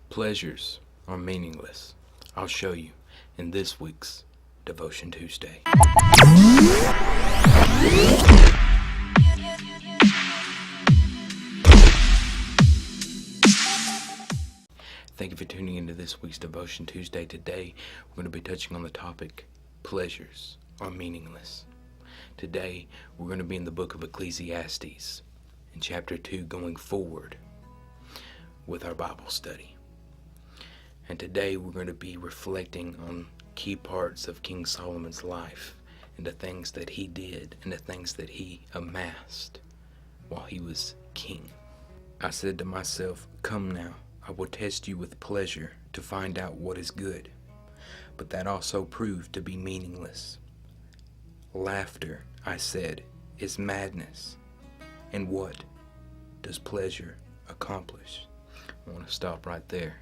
Pleasures are meaningless. I'll show you in this week's Devotion Tuesday. Thank you for tuning into this week's Devotion Tuesday. Today, we're going to be touching on the topic, pleasures are meaningless. Today, we're going to be in the book of Ecclesiastes, in chapter 2, going forward with our Bible study. And today, we're going to be reflecting on key parts of King Solomon's life and the things that he did and the things that he amassed while he was king. I said to myself, "Come now, I will test you with pleasure to find out what is good." But that also proved to be meaningless. Laughter, I said, is madness. And what does pleasure accomplish? I want to stop right there.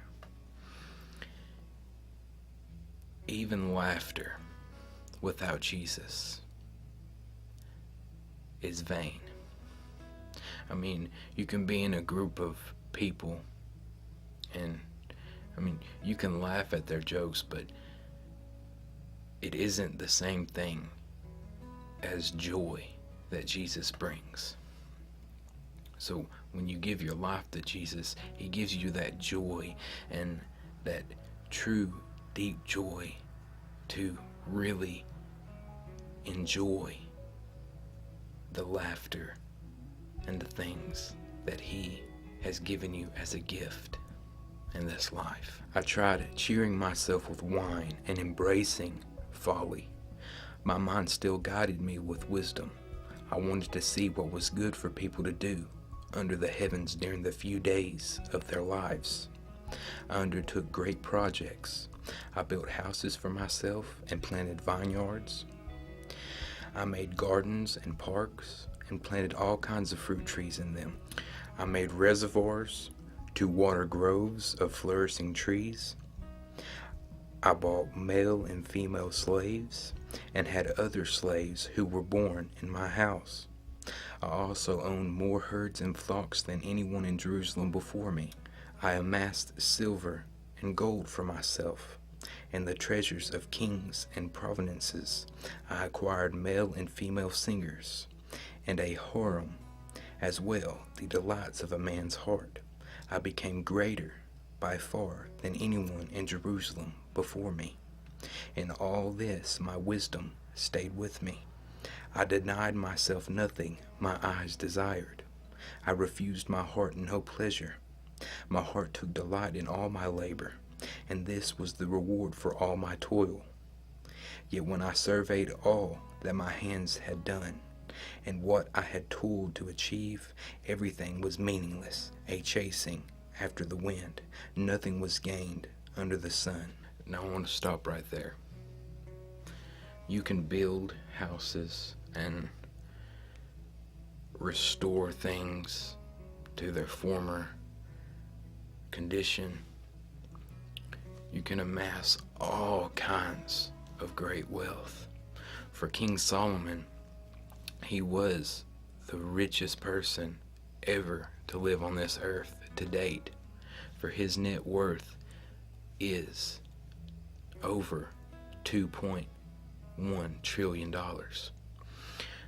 Even laughter without Jesus is vain. I mean, you can be in a group of people and, you can laugh at their jokes, but it isn't the same thing as joy that Jesus brings. So when you give your life to Jesus, he gives you that joy and that true deep joy to really enjoy the laughter and the things that he has given you as a gift in this life. I tried cheering myself with wine and embracing folly. My mind still guided me with wisdom. I wanted to see what was good for people to do under the heavens during the few days of their lives. I undertook great projects. I built houses for myself and planted vineyards. I made gardens and parks and planted all kinds of fruit trees in them. I made reservoirs to water groves of flourishing trees. I bought male and female slaves and had other slaves who were born in my house. I also owned more herds and flocks than anyone in Jerusalem before me. I amassed silver and gold for myself, and the treasures of kings and provinces. I acquired male and female singers, and a harem, as well, the delights of a man's heart. I became greater by far than anyone in Jerusalem before me. In all this my wisdom stayed with me. I denied myself nothing my eyes desired. I refused my heart no pleasure. My heart took delight in all my labor, and this was the reward for all my toil. Yet when I surveyed all that my hands had done, and what I had toiled to achieve, everything was meaningless, a chasing after the wind. Nothing was gained under the sun. Now I want to stop right there. You can build houses and restore things to their former condition. You can amass all kinds of great wealth. For King Solomon, he was the richest person ever to live on this earth to date. For his net worth is over $2.1 trillion.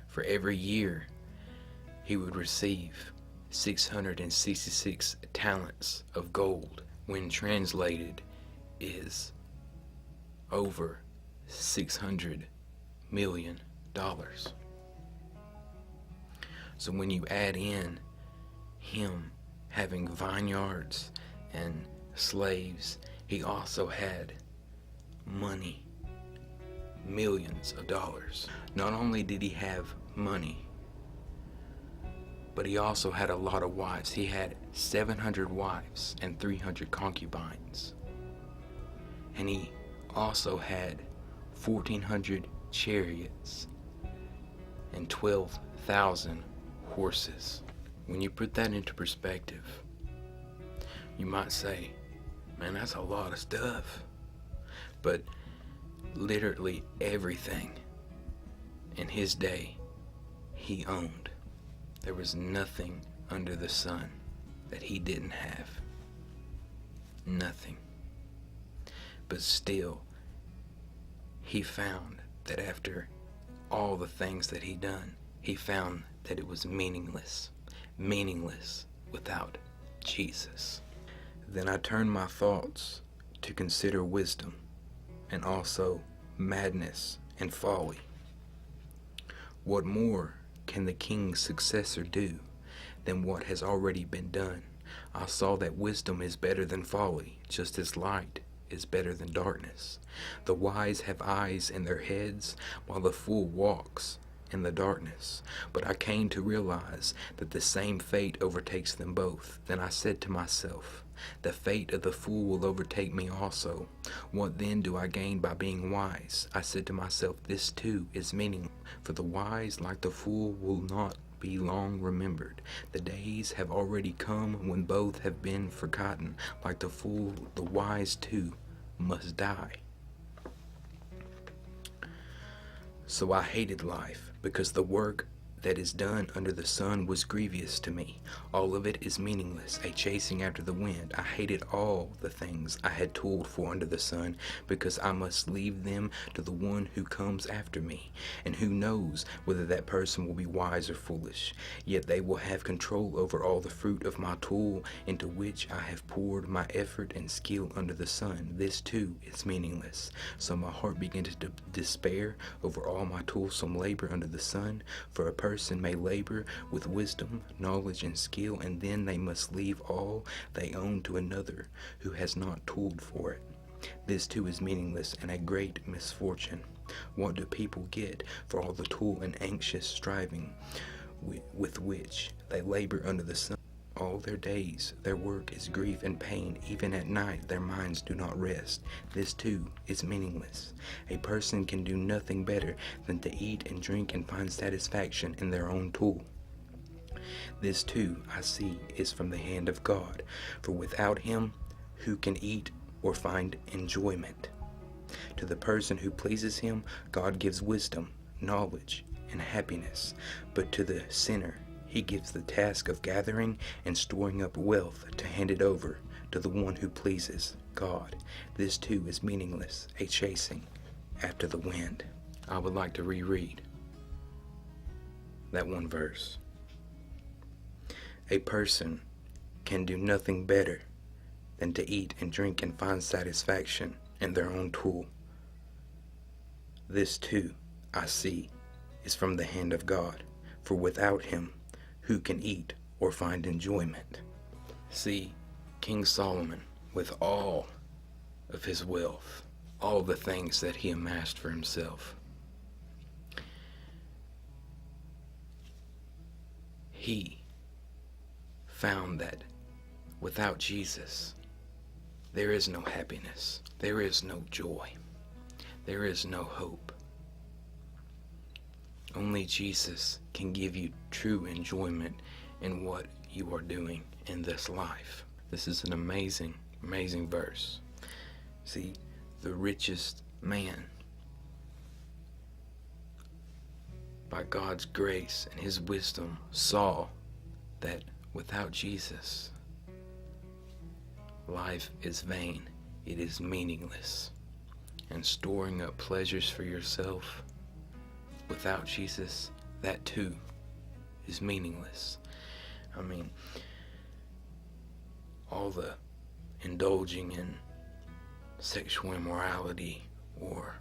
For every year, he would receive 666 talents of gold, when translated is over $600 million. So when you add in him having vineyards and slaves, he also had money, millions of dollars. Not only did he have money, but he also had a lot of wives. He had 700 wives and 300 concubines. And he also had 1,400 chariots and 12,000 horses. When you put that into perspective, you might say, man, that's a lot of stuff. But literally everything in his day he owned. There was nothing under the sun that he didn't have. Nothing. But still, he found that after all the things that he'd done, he found that it was meaningless. Meaningless without Jesus. Then I turned my thoughts to consider wisdom and also madness and folly. What more can the king's successor do than what has already been done? I saw that wisdom is better than folly, just as light is better than darkness. The wise have eyes in their heads, while the fool walks in the darkness. But I came to realize that the same fate overtakes them both. Then I said to myself, the fate of the fool will overtake me also. What then do I gain by being wise? I said to myself, this too is meaningless, for the wise, like the fool, will not be long remembered. The days have already come when both have been forgotten. Like the fool, the wise too must die. So I hated life, because the work that is done under the sun was grievous to me. All of it is meaningless, a chasing after the wind. I hated all the things I had toiled for under the sun, because I must leave them to the one who comes after me. And who knows whether that person will be wise or foolish? Yet they will have control over all the fruit of my toil, into which I have poured my effort and skill under the sun. This too is meaningless. So my heart began to despair over all my toilsome labor under the sun. For a person may labor with wisdom, knowledge, and skill, and then they must leave all they own to another who has not toiled for it. This too is meaningless and a great misfortune. What do people get for all the toil and anxious striving with which they labor under the sun? All their days their work is grief and pain. Even at night their minds do not rest. This too is meaningless. A person can do nothing better than to eat and drink and find satisfaction in their own toil. This too, I see, is from the hand of God. For without him, who can eat or find enjoyment? To the person who pleases him, God gives wisdom, knowledge, and happiness. But to the sinner, he gives the task of gathering and storing up wealth to hand it over to the one who pleases God. This too is meaningless, a chasing after the wind. I would like to reread that one verse. A person can do nothing better than to eat and drink and find satisfaction in their own toil. This too, I see, is from the hand of God. For without him, who can eat or find enjoyment? See, King Solomon, with all of his wealth, all the things that he amassed for himself, he found that without Jesus, there is no happiness, there is no joy, there is no hope. Only Jesus can give you true enjoyment in what you are doing in this life. This is an amazing, amazing verse. See, the richest man, by God's grace and his wisdom, saw that without Jesus, life is vain, it is meaningless. And storing up pleasures for yourself without Jesus, that too is meaningless. I mean, all the indulging in sexual immorality or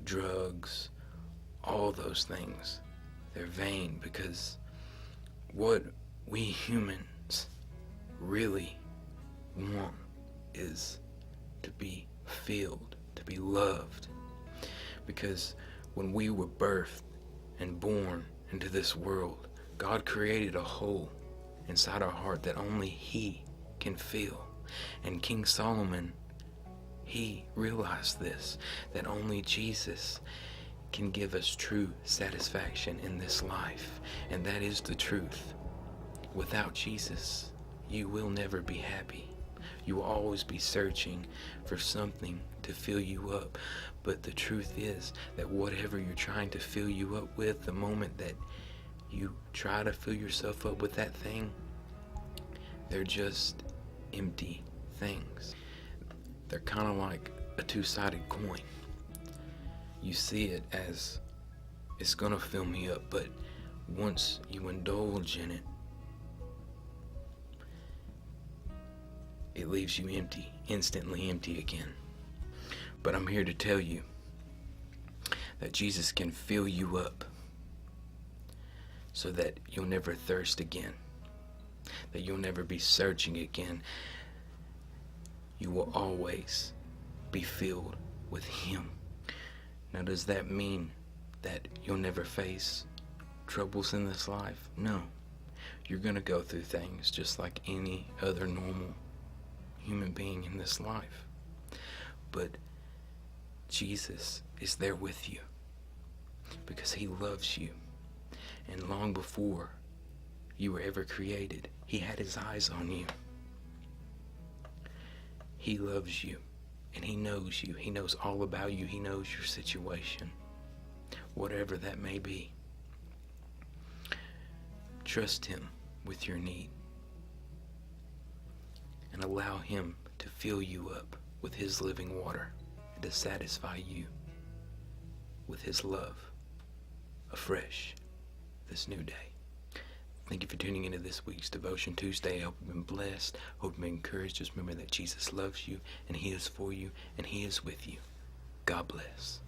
drugs, all those things, they're vain, because what we humans really want is to be filled, to be loved. Because when we were birthed and born into this world, God created a hole inside our heart that only he can fill. And King Solomon, he realized this, that only Jesus can give us true satisfaction in this life. And that is the truth. Without Jesus, you will never be happy. You will always be searching for something to fill you up. But the truth is that whatever you're trying to fill you up with, the moment that you try to fill yourself up with that thing, they're just empty things. They're kind of like a two-sided coin. You see it as it's gonna fill me up, but once you indulge in it, it leaves you empty, instantly empty again. But I'm here to tell you that Jesus can fill you up so that you'll never thirst again, that you'll never be searching again. You will always be filled with Him. Now, does that mean that you'll never face troubles in this life? No. You're going to go through things just like any other normal human being in this life. But Jesus is there with you because He loves you. And long before you were ever created, He had His eyes on you. He loves you, and He knows you. He knows all about you. He knows your situation, whatever that may be. Trust Him with your need and allow Him to fill you up with His living water and to satisfy you with His love afresh this new day. Thank you for tuning into this week's Devotion Tuesday. I hope you've been blessed. Hope you've been encouraged. Just remember that Jesus loves you, and He is for you, and He is with you. God bless.